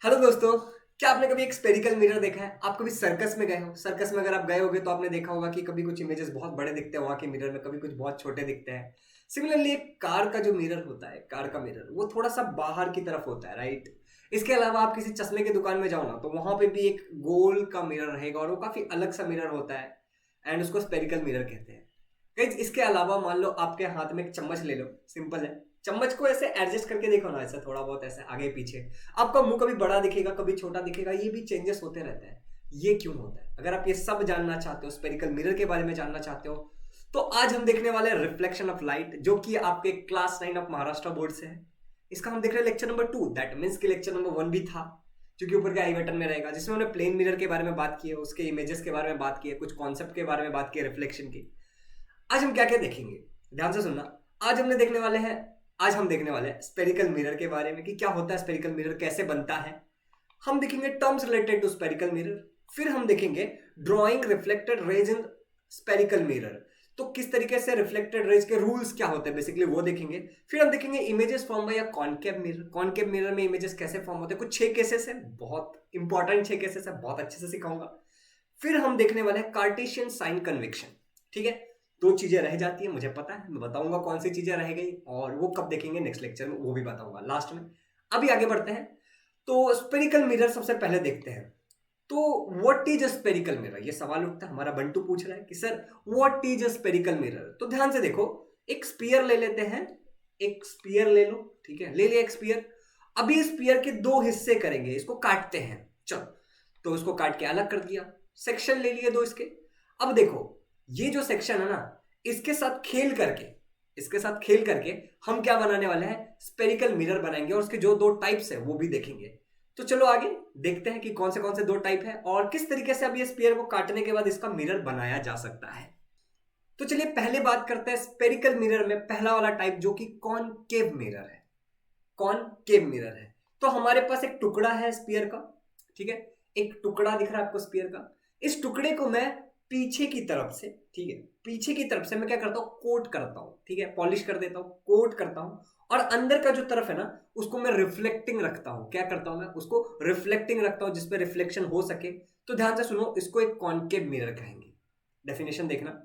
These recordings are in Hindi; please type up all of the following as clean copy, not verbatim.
हेलो दोस्तों, क्या आपने कभी एक स्पेरिकल मिरर देखा है? आप कभी सर्कस में गए हो? सर्कस में अगर आप गए होगे तो आपने देखा होगा कि कभी कुछ इमेजेस बहुत बड़े दिखते हैं वहां के मिरर में, कभी कुछ बहुत छोटे दिखते हैं। सिमिलरली एक कार का जो मिरर होता है, कार का मिरर वो थोड़ा सा बाहर की तरफ होता है, राइट? इसके अलावा आप किसी चश्मे की दुकान में जाओ ना, तो वहां पे भी एक गोल का मिरर रहेगा और वो काफी अलग सा मिरर होता है एंड उसको स्पेरिकल मिरर कहते हैं। गाइस, इसके अलावा मान लो आपके हाथ में एक चम्मच ले लो, सिंपल है। चम्मच को ऐसे एडजस्ट करके देखो ना, ऐसा थोड़ा बहुत ऐसे आगे पीछे। आपका मुंह कभी बड़ा दिखेगा, कभी छोटा दिखेगा, ये भी चेंजेस होते रहते हैं। ये क्यों होता है? अगर आप ये सब जानना चाहते हो, स्पेरिकल मिरर के बारे में जानना चाहते हो, तो आज हम देखने वाले हैं रिफ्लेक्शन ऑफ लाइट, जो कि आपके क्लास 9 ऑफ महाराष्ट्र बोर्ड से है। इसका हम देख रहे हैं लेक्चर नंबर 2, दैट मीन्स कि लेक्चर नंबर 1 भी था, जो कि ऊपर के आई बटन में रहेगा, जिसमें हमने प्लेन मिरर के बारे में बात की है, उसके इमेजेस के बारे में बात की है, कुछ कॉन्सेप्ट के बारे में बात की है रिफ्लेक्शन की। आज हम क्या क्या देखेंगे, ध्यान से सुनना। आज हम देखने वाले हैं स्पेरिकल मिरर के बारे में कि क्या होता है स्पेरिकल मिरर, कैसे बनता है। हम देखेंगे terms related to spherical mirror. फिर हम देखेंगे drawing reflected rays in spherical mirror, तो किस तरीके से रिफ्लेक्टेड रेज के रूल्स क्या होते हैं बेसिकली वो देखेंगे। फिर हम देखेंगे images form by concave mirror. Concave mirror में इमेजेस कैसे फॉर्म होते हैं, कुछ 6 केसेस है, बहुत इंपॉर्टेंट 6 केसेस है, बहुत अच्छे से सिखाऊंगा। फिर हम देखने वाले हैं कार्टेशियन साइन कन्वेक्शन। ठीक है, 2 चीजें रह जाती है, मुझे पता है, मैं बताऊंगा कौन सी चीजें रह गई और वो कब देखेंगे नेक्स्ट लेक्चर में, वो भी बताऊंगा लास्ट में। अभी आगे बढ़ते हैं, तो स्पेरिकल मिरर सबसे पहले देखते हैं। तो what is a spherical mirror, ये सवाल उठता है। हमारा बंटू पूछ रहा है कि sir what is a spherical mirror. तो ध्यान से देखो, एक स्पीयर ले लेते हैं, एक स्पीयर ले लो, ठीक है, ले लिया एक स्पीयर। अभी इस स्पीयर के 2 हिस्से करेंगे, इसको काटते हैं। चलो, तो इसको काट के अलग कर दिया, सेक्शन ले लिए 2 इसके। अब देखो, ये जो सेक्शन है ना, इसके साथ खेल करके, हम क्या बनाने वाले हैं, स्पेरिकल मिरर बनाएंगे, और उसके जो 2 टाइप्स है वो भी देखेंगे। तो चलो आगे देखते हैं कि कौन से 2 टाइप है और किस तरीके से अब ये स्पीयर को काटने के बाद इसका मिरर बनाया जा सकता है। तो चलिए पहले बात करते हैं स्पेरिकल मिरर में पहला वाला टाइप, जो कि कॉनकेव मिरर है। कॉनकेव मिरर है, तो हमारे पास एक टुकड़ा है स्पीयर का, ठीक है, एक टुकड़ा दिख रहा है आपको स्पीयर का। इस टुकड़े को मैं पीछे की तरफ से, ठीक है, पीछे की तरफ से मैं क्या करता हूं, कोट करता हूं, ठीक है, पॉलिश कर देता हूं, कोट करता हूं। और अंदर का जो तरफ है ना, उसको मैं रिफ्लेक्टिंग रखता हूं। क्या करता हूं मैं, उसको रिफ्लेक्टिंग रखता हूं, जिसपे रिफ्लेक्शन हो सके। तो ध्यान से सुनो, इसको एक कॉनकेव मिरर कहेंगे। डेफिनेशन देखना,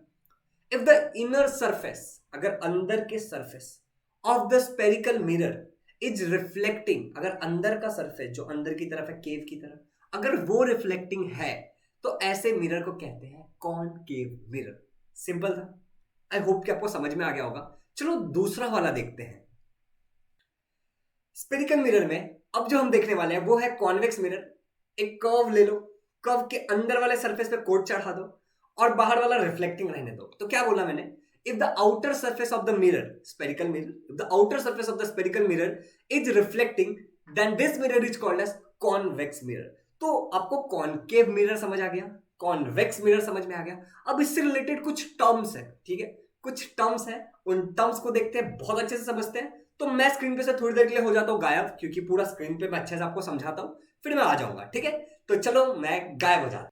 इफ द इनर सरफेस, अगर अंदर के surface of the spherical mirror is reflecting, अगर अंदर का सरफेस जो अंदर की तरफ है, केव की तरफ, अगर वो रिफ्लेक्टिंग है, तो ऐसे मिरर को कहते हैं कॉनकेव मिरर। सिंपल था, आई होप कि आपको समझ में आ गया होगा। चलो दूसरा वाला देखते हैं। स्पेरिकल मिरर में अब जो हम देखने वाले हैं वो है कॉन्वेक्स मिरर। एक कर्व ले लो, कर्व के अंदर वाले सरफेस पे कोट चढ़ा दो और बाहर वाला रिफ्लेक्टिंग रहने दो। तो क्या बोला मैंने, if the outer surface of the mirror, spherical mirror, if the outer surface of the spherical mirror is reflecting, then this mirror is called as convex mirror. तो आपको कॉनकेव मिरर समझ आ गया, कॉन्वेक्स मिरर समझ में आ गया। अब इससे रिलेटेड कुछ टर्म्स है, ठीक है, कुछ टर्म्स है, उन टर्म्स को देखते हैं, बहुत अच्छे से समझते हैं। तो मैं स्क्रीन पे से थोड़ी देर के लिए हो जाता हूँ गायब, क्योंकि पूरा स्क्रीन पे मैं अच्छे से आपको समझाता हूँ, फिर मैं आ जाऊंगा, ठीक है। तो चलो मैं गायब हो जाता।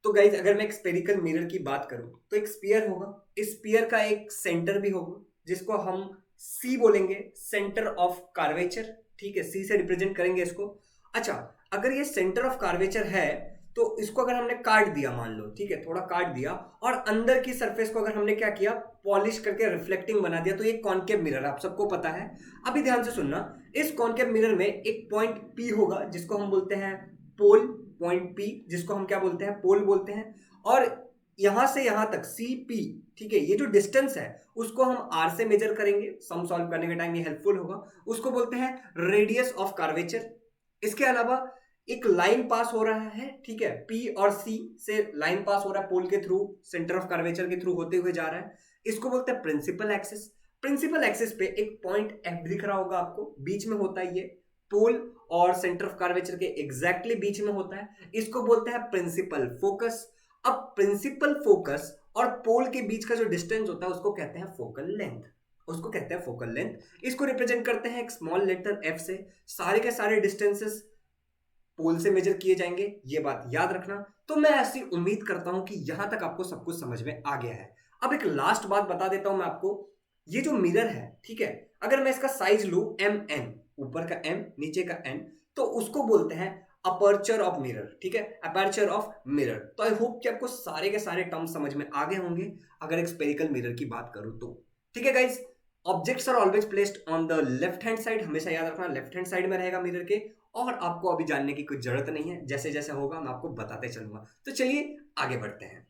तो गाइज, अगर मैं एक स्पेरिकल मिरर की बात करूं, तो एक स्पीयर होगा, इस स्पीयर का एक सेंटर भी होगा, जिसको हम सी बोलेंगे, सेंटर ऑफ कार्वेचर, ठीक है, सी से रिप्रेजेंट करेंगे इसको। अच्छा, अगर ये सेंटर ऑफ कार्वेचर है, तो इसको अगर हमने काट दिया, मान लो, ठीक है, थोड़ा काट दिया, और अंदर की सरफेस को अगर हमने क्या किया, पॉलिश करके रिफ्लेक्टिंग बना दिया, तो ये कॉनकेव मिरर आप सबको पता है। अभी ध्यान से सुनना, इस कॉनकेव मिरर में एक पॉइंट पी होगा, जिसको हम बोलते हैं पोल, पॉइंट पी, जिसको हम क्या बोलते हैं, पोल बोलते हैं। और यहां से यहां तक सी पी, ठीक है, ये जो डिस्टेंस है उसको हम आर से मेजर करेंगे, सम सॉल्व करने के टाइम ये हेल्पफुल होगा। उसको बोलते हैं रेडियस ऑफ कार्वेचर। इसके अलावा एक लाइन पास हो रहा है, ठीक है, पी और सी से लाइन पास हो रहा है पोल के थ्रू, सेंटर ऑफ कर्वेचर के थ्रू होते हुए जा रहा है, इसको बोलते हैं प्रिंसिपल एक्सिस। प्रिंसिपल एक्सिस पे एक पॉइंट एफ दिख रहा होगा आपको, बीच में होता है ये, पोल और सेंटर ऑफ कर्वेचर के एग्जैक्टली बीच में होता है, इसको बोलते हैं प्रिंसिपल फोकस। अब प्रिंसिपल फोकस और पोल के बीच का जो डिस्टेंस होता है उसको कहते हैं फोकल लेंथ, उसको कहते हैं फोकल लेंथ। इसको रिप्रेजेंट करते हैं एक स्मॉल लेटर एफ से। सारे के सारे डिस्टेंसेस पोल से मेजर किए जाएंगे, ये बात याद रखना। तो मैं ऐसी उम्मीद करता हूं कि यहां तक आपको सब कुछ समझ में आ गया है। अब एक लास्ट बात बता देता हूं मैं आपको, ये जो मिरर है, ठीक है, अगर मैं इसका साइज लू एम एन, ऊपर का एम नीचे का एन, तो उसको बोलते हैं अपर्चर ऑफ मिरर, ठीक है, अपर्चर ऑफ मिरर। तो आई होप कि आपको सारे के सारे टर्म समझ में आ गए होंगे अगर एक स्पेरिकल मिरर की बात करूं तो। ठीक है guys, objects are always placed on the left hand side, हमेशा याद रखना लेफ्ट हैंड साइड में रहेगा मिरर के, और आपको अभी जानने की कोई जरूरत नहीं है, जैसे जैसे होगा मैं आपको बताते चलूंगा। तो चलिए आगे बढ़ते हैं।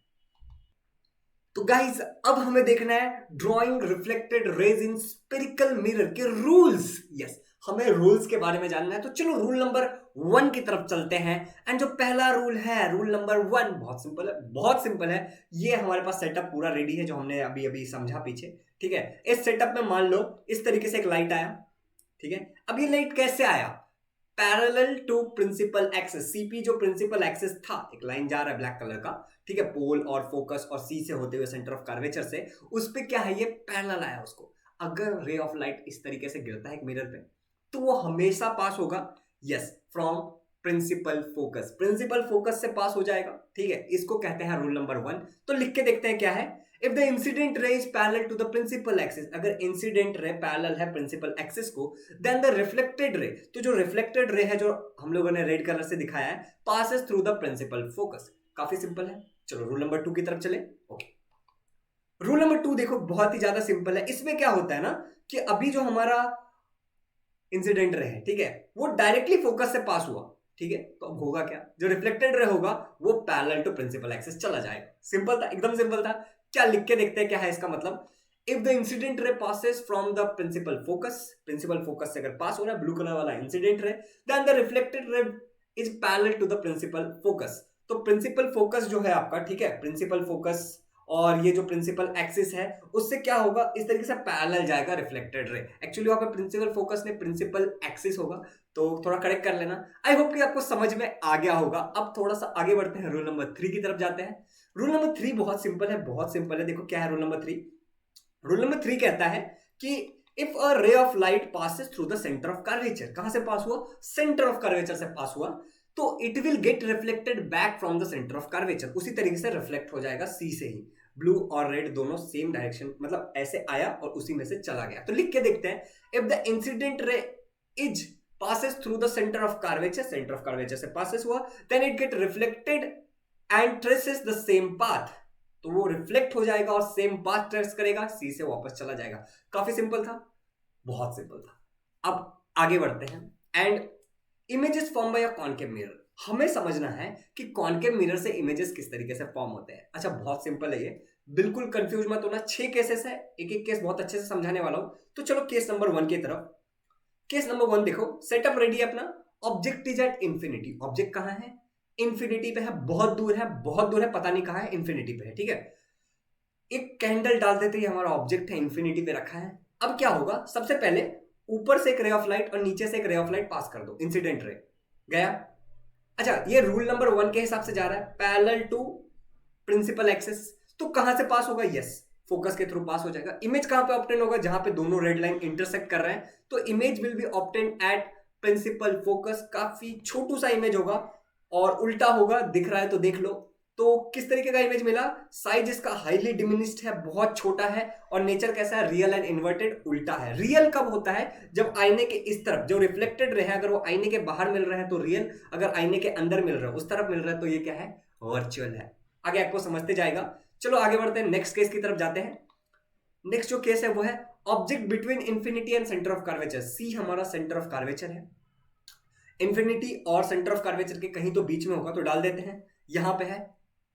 तो गाइज अब हमें देखना है drawing reflected rays in spherical mirror के रूल्स। यस, हमें रूल्स के बारे में जानना है। तो चलो रूल नंबर 1 की तरफ चलते हैं। एंड जो पहला रूल है, रूल नंबर 1, बहुत सिंपल है, बहुत सिंपल है। ये हमारे पास सेटअप पूरा रेडी है जो हमने अभी अभी समझा पीछे। ठीक है, इस सेटअप में मान लो इस तरीके से एक लाइट आया। ठीक है, अब ये लाइट कैसे आया? Parallel to principal axis, CP जो प्रिंसिपल एक्सिस था, एक लाइन जा रहा है ब्लैक कलर का, ठीक है, पोल और फोकस और सी से होते हुए सेंटर ऑफ कर्वेचर से, उस पे क्या है, ये पैरेलल आया उसको। अगर रे ऑफ लाइट इस तरीके से गिरता है एक मिरर पे तो वो हमेशा पास होगा, yes, from principal focus, principal focus से पास हो जाएगा। ठीक है, इसको कहते हैं रूल नंबर 1। तो लिख के देखते हैं क्या है। If the incident ray is parallel to the principal axis, अगर इंसिडेंट रे पैरेलल है प्रिंसिपल एक्सिस को, देन द रिफ्लेक्टेड रे, तो जो रिफ्लेक्टेड रे है जो हम लोगों ने रेड कलर से दिखाया है, passes through the principal focus. काफी सिंपल है। चलो रूल नंबर 2 की तरफ चले। ओके, रूल नंबर 2 देखो बहुत ही ज्यादा सिंपल है। इसमें क्या होता है ना कि अभी जो हमारा इंसिडेंट रे है, ठीक है, वो डायरेक्टली फोकस से पास हुआ। ठीक है, तो अब होगा क्या, जो रिफ्लेक्टेड रे होगा वो पैरेलल टू प्रिंसिपल एक्सिस चला जाएगा। सिंपल था, एकदम सिंपल था। क्या लिख के देखते हैं क्या है इसका मतलब। If the incident ray passes from the principal focus, principal focus से अगर पास हो रहा है ब्लू कलर वाला incident ray, then the reflected ray is parallel to the principal focus. तो प्रिंसिपल फोकस जो है आपका, ठीक है, प्रिंसिपल फोकस और ये जो प्रिंसिपल एक्सिस है उससे क्या होगा, इस तरीके से पैरेलल जाएगा रिफ्लेक्टेड रे। एक्चुअली वहां पे प्रिंसिपल फोकस ने प्रिंसिपल एक्सिस होगा, तो थोड़ा करेक्ट कर लेना। आई होप कि आपको समझ में आ गया होगा। अब थोड़ा सा आगे बढ़ते हैं, रूल नंबर 3 की तरफ जाते हैं। रूल नंबर 3 बहुत सिंपल है, बहुत सिंपल है। देखो क्या है रूल नंबर 3। रूल नंबर 3 कहता है कि if a ray of light passes through the centre of curvature, कहां से पास हुआ, सेंटर ऑफ कर्वेचर से पास हुआ, तो it will get reflected back from the centre of curvature, उसी तरीके से रिफ्लेक्ट हो जाएगा सी से ही। ब्लू और रेड दोनों सेम डायरेक्शन, मतलब ऐसे आया और उसी में से चला गया। तो लिख के देखते हैं, if the incident ray is passes through the center of curvature, center of curvature से passes हुआ, then it get reflected and traces the same path, तो वो रिफ्लेक्ट हो जाएगा और सेम पाथ ट्रेस करेगा, सी से वापस चला जाएगा। काफी सिंपल था, बहुत सिंपल था। अब आगे बढ़ते हैं। And images form by a concave mirror, हमें समझना है कि कॉनकेव मिरर से इमेजेस किस तरीके से फॉर्म होते हैं। अच्छा बहुत सिंपल है ये, बिल्कुल कंफ्यूज मत होना। 6 केसेस है, एक एक केस बहुत अच्छे से समझाने वाला हूं। तो चलो केस नंबर 1 की तरफ। केस नंबर 1 देखो, सेटअप रेडी है अपना। Object is at infinity, object कहां है, इंफिनिटी पे है, बहुत दूर है, बहुत दूर है, पता नहीं कहां है, इंफिनिटी पे है। ठीक है, एक कैंडल डाल देते ही हमारा ऑब्जेक्ट है इंफिनिटी पे रखा है। अब क्या होगा, सबसे पहले ऊपर से एक रे ऑफ लाइट और नीचे से एक रे ऑफ लाइट पास कर दो, इंसिडेंट रे गया। अच्छा, ये रूल नंबर 1 के हिसाब से जा रहा है, पैरेलल टू प्रिंसिपल एक्सिस, तो कहां से पास होगा, यस, फोकस के थ्रू पास हो जाएगा। इमेज कहां पे ऑब्टेन होगा, जहां पे दोनों रेड लाइन इंटरसेक्ट कर रहे हैं, तो image will be obtain at principal focus. काफी छोटू सा इमेज होगा और उल्टा होगा, दिख रहा है तो देख लो। तो किस तरीके का इमेज मिला, साइज इसका हाईली डिमिनिश्ड है, बहुत छोटा है, और नेचर कैसा है, रियल एंड इन्वर्टेड, उल्टा है। रियल कब होता है, जब आईने के इस तरफ जो रिफ्लेक्टेड रहे, अगर वो आईने के बाहर मिल रहा है तो रियल, अगर आईने के अंदर मिल रहा है, उस तरफ मिल रहा है, तो ये क्या है, वर्चुअल है। आगे आपको समझते जाएगा। चलो आगे बढ़ते हैं, नेक्स्ट केस की तरफ जाते हैं। नेक्स्ट जो केस है वो है object between infinity and centre of curvature. C हमारा सेंटर ऑफ कर्वेचर है, इंफिनिटी और सेंटर ऑफ कर्वेचर के कहीं तो बीच में होगा, तो डाल देते हैं, यहां पे है।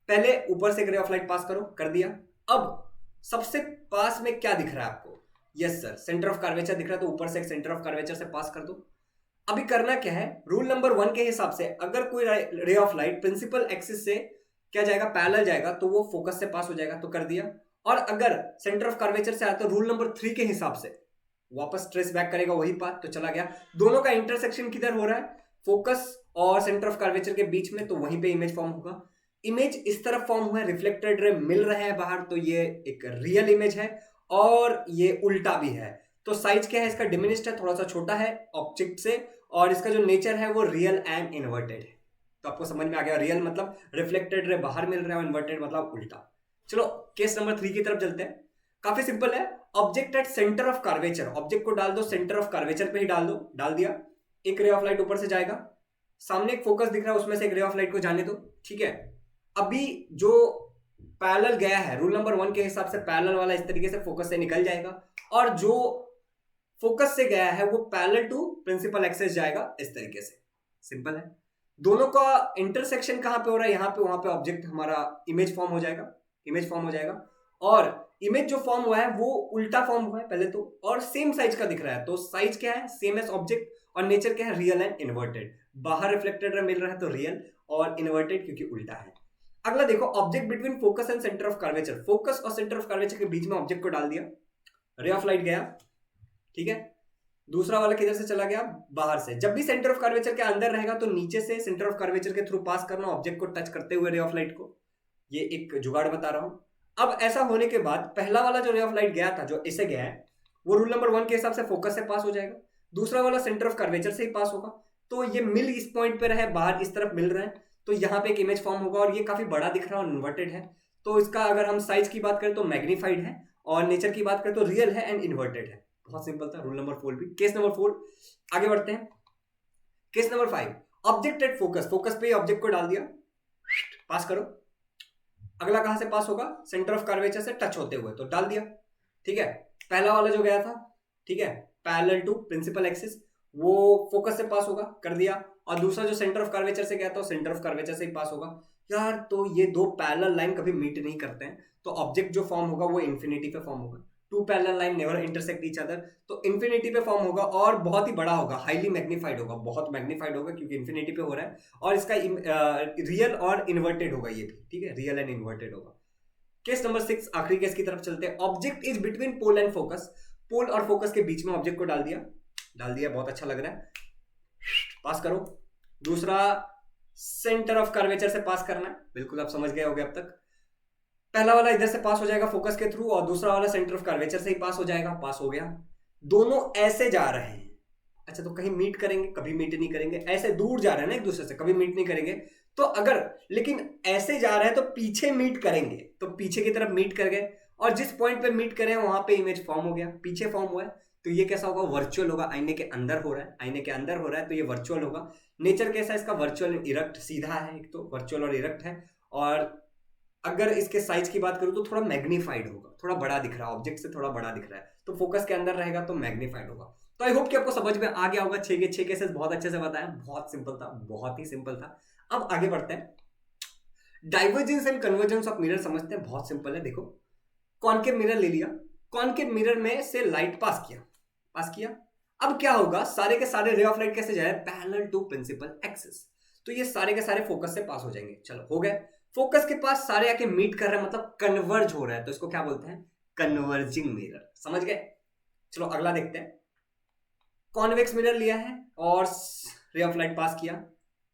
पहले ऊपर से रे ऑफ लाइट पास करो, कर दिया। अब सबसे पास में क्या दिख रहा है आपको, yes sir, centre of curvature दिख रहा है, तो ऊपर से एक सेंटर ऑफ कर्वेचर से पास कर दो। अभी करना क्या है, रूल नंबर 1 के हिसाब से अगर कोई ray of light principal axis से क्या जाएगा, पैरेलल जाएगा, तो वो फोकस से पास हो जाएगा, तो कर दिया। और अगर सेंटर ऑफ कर्वेचर से आया तो रूल नंबर 3 के हिसाब से वापस ट्रेस बैक करेगा वही पाथ, तो चला गया। दोनों का इंटरसेक्शन किधर हो रहा है, फोकस और सेंटर ऑफ कर्वेचर के बीच में, तो वहीं पे इमेज फॉर्म होगा। इमेज इस तरफ फॉर्म हुआ है, रिफ्लेक्टेड रे मिल रहा है बाहर, तो ये एक रियल इमेज है, और ये उल्टा भी है। तो साइज क्या है इसका, डिमिनिश्ड है, थोड़ा सा छोटा है ऑब्जेक्ट से, और इसका जो नेचर है वो रियल एंड इन्वर्टेड है। तो आपको समझ में आ गया, रियल मतलब रिफ्लेक्टेड रे बाहर मिल रहा है, इन्वर्टेड मतलब उल्टा। चलो केस नंबर 3 की तरफ चलते हैं। काफी सिंपल है, object at centre of curvature, object को डाल दो सेंटर ऑफ कर्वेचर पे ही डाल दो, डाल दिया। एक रे ऑफ लाइट ऊपर से जाएगा, सामने एक फोकस दिख रहा है, उसमें से एक रे ऑफ लाइट को जाने दो, ठीक है। अभी जो पैरेलल गया है रूल नंबर 1 के हिसाब से पैरेलल वाला इस तरीके से फोकस से निकल जाएगा, और जो फोकस से गया है वो पैरेलल टू प्रिंसिपल एक्सिस जाएगा इस तरीके से। सिंपल है। दोनों का इंटरसेक्शन कहां पे हो रहा है, यहां पे, वहां पे ऑब्जेक्ट हमारा इमेज फॉर्म हो जाएगा, इमेज फॉर्म हो जाएगा। और इमेज जो फॉर्म हुआ है वो उल्टा फॉर्म हुआ है पहले तो, और सेम साइज का दिख रहा है, तो साइज क्या है, सेम एज ऑब्जेक्ट, और नेचर क्या है, रियल एंड इन्वर्टेड। बाहर रिफ्लेक्टेड मिल रहा है तो रियल, और इन्वर्टेड क्योंकि उल्टा है। अगला देखो, object between focus and centre of curvature. Focus और सेंटर ऑफ कर्वेचर के बीच में ऑब्जेक्ट को डाल दिया, रे ऑफ लाइट गया, ठीक है। दूसरा वाला किधर से चला गया, बाहर से। जब भी सेंटर ऑफ कर्वेचर के अंदर रहेगा तो नीचे से सेंटर ऑफ कर्वेचर के थ्रू पास करना ऑब्जेक्ट को टच करते हुए रे ऑफ लाइट को। ये एक जुगाड़ बता रहा हूं। अब ऐसा होने के बाद पहला वाला जो रे ऑफ लाइट गया था, जो इसे गया है, वो रूल नंबर 1 के हिसाब से फोकस से पास हो जाएगा। दूसरा वाला सेंटर ऑफ कर्वेचर से ही पास होगा, तो ये मिल इस पॉइंट पे रहे, बाहर इस तरफ मिल रहे हैं, तो यहाँ पे एक इमेज फॉर्म होगा, और ये काफी बड़ा दिख रहा है और इन्वर्टेड है। तो इसका अगर हम साइज की बात करें तो मैग्नीफाइड है, और नेचर की बात करें तो रियल है एंड इन्वर्टेड है। बहुत सिंपल था रूल नंबर 4 भी। केस नंबर 4 आगे बढ़ते हैं। Case number 5, object at focus. Focus पे ऑब्जेक्ट को डाल दिया, पास करो। अगला कहां से पास होगा, सेंटर ऑफ कर्वेचर से टच होते हुए, तो डाल दिया, ठीक है। पहला वाला जो गया था, ठीक है, पैरेलल टू प्रिंसिपल एक्सिस, वो फोकस से पास होगा, कर दिया। और दूसरा जो सेंटर ऑफ कर्वेचर से गया था, सेंटर ऑफ कर्वेचर से ही पास होगा। यार तो ये दो पैरेलल लाइन कभी मीट नहीं करते हैं, तो ऑब्जेक्ट जो फॉर्म होगा वो इन्फिनिटी पे फॉर्म होगा। Two parallel line never intersect each other, तो इन्फिनिटी पे फॉर्म होगा, और बहुत ही बड़ा होगा, हाईली मैग्नीफाइड होगा, बहुत मैग्नीफाइड होगा क्योंकि इन्फिनिटी पे हो रहा है। और इसका रियल और इन्वर्टेड होगा ये भी, ठीक है, रियल एंड इन्वर्टेड होगा। केस नंबर 6, आखिरी केस की तरफ चलते हैं। Object is between pole and focus. Pole और फोकस के बीच में ऑब्जेक्ट को डाल दिया, बहुत अच्छा लग रहा है, पास करो। दूसरा सेंटर ऑफ कर्वेचर से पास करना है, बिल्कुल आप समझ गए होंगे अब तक। पहला वाला इधर से पास हो जाएगा फोकस के थ्रू, और दूसरा वाला सेंटर ऑफ कर्वेचर से ही पास हो जाएगा, पास हो गया। दोनों ऐसे जा रहे हैं, अच्छा तो कहीं मीट करेंगे, कभी मीट नहीं करेंगे, ऐसे दूर जा रहे हैं ना एक दूसरे से, कभी मीट नहीं करेंगे। तो अगर लेकिन ऐसे जा रहे हैं तो पीछे मीट करेंगे, तो पीछे की तरफ मीट कर गए, और जिस पॉइंट पे मीट करें वहां पे इमेज फॉर्म हो गया, पीछे फॉर्म हुआ है, तो ये कैसा होगा, वर्चुअल होगा, आईने के अंदर हो रहा है, आईने के अंदर हो रहा है, तो ये वर्चुअल होगा। नेचर कैसा है इसका, वर्चुअल इरेक्ट, सीधा है, एक तो वर्चुअल और इरेक्ट है। और अगर इसके साइज की बात करूं तो थोड़ा मैग्नीफाइड होगा, थोड़ा बड़ा दिख रहा है, ऑब्जेक्ट से थोड़ा बड़ा दिख रहा है, तो फोकस के अंदर रहेगा तो मैग्नीफाइड होगा। तो आई होप कि आपको समझ में आ गया होगा। 6 के 6 केसेस बहुत अच्छे से बताया, बहुत सिंपल था, बहुत ही सिंपल था। अब आगे बढ़ते हैं, divergence and convergence of mirror समझते हैं। बहुत सिंपल है, देखो कॉनकेव मिरर ले लिया, कॉनकेव मिरर में से लाइट पास किया। अब क्या होगा, सारे के सारे रे ऑफ लाइट कैसे जाए, पैरेलल टू प्रिंसिपल एक्सिस, तो ये सारे के सारे फोकस से पास हो जाएंगे। चलो हो गए, फोकस के पास सारे आके मीट कर रहे हैं, मतलब कन्वर्ज हो रहा है, तो इसको क्या बोलते हैं, कन्वर्जिंग मिरर। समझ गए। चलो अगला देखते हैं। कॉन्वेक्स मिरर लिया है और रे ऑफ लाइट पास किया।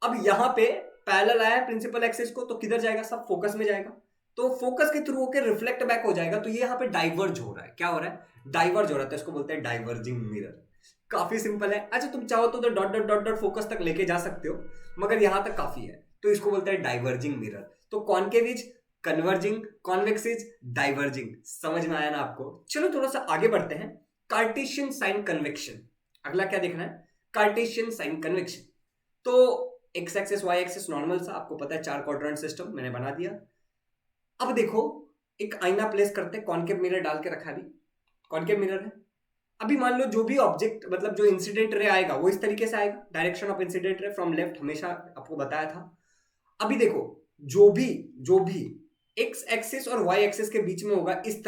अब यहां पे पैरेलल आया प्रिंसिपल एक्सिस को, तो किधर जाएगा, सब फोकस में जाएगा, तो फोकस के थ्रू होकर रिफ्लेक्ट बैक हो जाएगा, तो ये यहां पे डाइवर्ज हो रहा है। क्या हो रहा है, डाइवर्ज हो रहा है, तो इसको बोलते हैं डाइवर्जिंग मिरर। काफी सिंपल है। अच्छा तुम चाहो तो dot dot dot dot focus तक लेके जा सकते हो, मगर यहां तक काफी है, तो इसको बोलते हैं डाइवर्जिंग मिरर। तो concave is converging, convex is diverging. समझ में आया ना आपको। चलो थोड़ा सा आगे बढ़ते हैं। कार्टेशियन साइन कन्वेक्शन, अगला क्या देखना है, कार्टेशियन साइन कन्वेक्शन। तो X axis Y axis normal सा, आपको पता है 4 क्वाड्रेंट सिस्टम मैंने बना दिया। अब देखो एक आईना प्लेस करते हैं, कॉनकेव मिरर डाल के रखा, अभी कॉनकेव मिरर है। अभी मान लो जो भी ऑब्जेक्ट, मतलब जो इंसिडेंट रे आएगा वो इस तरीके से आएगा, direction of incident ray from left, हमेशा आपको बताया था। अभी देखो जो भी एक्स एक्सिस और वाई एक्सिस के बीच में होगा, इस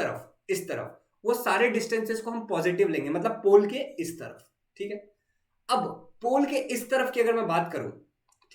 तरफ वो सारे डिस्टेंसेस को हम पॉजिटिव लेंगे, मतलब पोल के इस तरफ, ठीक है। अब पोल के इस तरफ की अगर मैं बात करूं,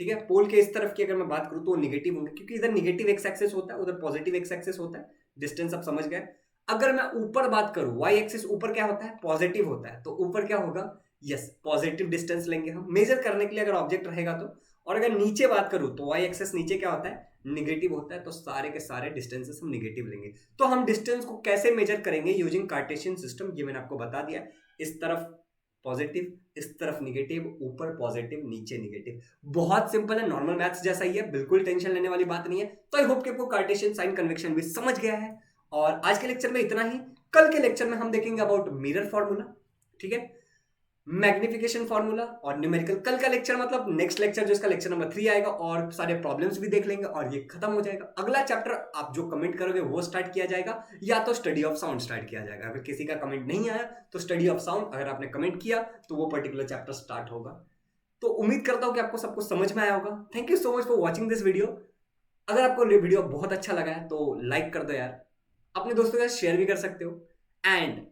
ठीक है, पोल के इस तरफ की अगर मैं बात करूं तो निगेटिव होंगे, क्योंकि इधर निगेटिव एक्स एक्सिस होता है, उधर पॉजिटिव एक्स एक्सिस होता है। डिस्टेंस आप समझ गए। अगर मैं ऊपर बात करूं, वाई एक्सिस ऊपर क्या होता है, पॉजिटिव होता है, तो ऊपर क्या होगा, यस पॉजिटिव डिस्टेंस लेंगे हम मेजर करने के लिए अगर ऑब्जेक्ट रहेगा तो। और अगर नीचे बात करूं तो वाई एक्सिस नीचे क्या होता है, निगेटिव होता है, तो सारे के सारे डिस्टेंसेस हम निगेटिव लेंगे। तो हम डिस्टेंस को कैसे मेजर करेंगे, यूजिंग कार्टेशियन सिस्टम, ये मैंने आपको बता दिया। इस तरफ पॉजिटिव, इस तरफ निगेटिव, ऊपर पॉजिटिव नीचे निगेटिव। बहुत सिंपल है, नॉर्मल मैथ्स जैसा ही है, बिल्कुल टेंशन लेने वाली बात नहीं है। तो आई होप कि आपको कार्टेशियन साइन कन्वेक्शन भी समझ गया है। और आज के लेक्चर में इतना ही। कल के लेक्चर में हम देखेंगे अबाउट मिरर फॉर्मूला, ठीक है। मैग्निफिकेशन फॉर्मूला और न्यूमेरिकल। कल का लेक्चर मतलब नेक्स्ट लेक्चर जो इसका लेक्चर नंबर 3 आएगा और सारे प्रॉब्लम्स भी देख लेंगे और ये खत्म हो जाएगा। अगला चैप्टर आप जो कमेंट करोगे वो स्टार्ट किया जाएगा या तो स्टडी ऑफ साउंड स्टार्ट किया जाएगा। अगर किसी का कमेंट नहीं आया तो स्टडी ऑफ साउंड, अगर आपने कमेंट किया तो वो पर्टिकुलर चैप्टर स्टार्ट होगा। तो उम्मीद करता हूं कि आपको सब कुछ समझ में आया होगा। Thank you so much for watching this video. अगर आपको ये वीडियो बहुत अच्छा लगा है तो लाइक कर दो यार, अपने दोस्तों के साथ शेयर भी कर सकते हो and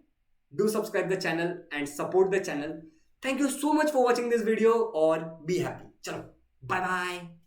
do subscribe the channel and support the channel. Thank you so much for watching this video और be happy. चलो, bye bye.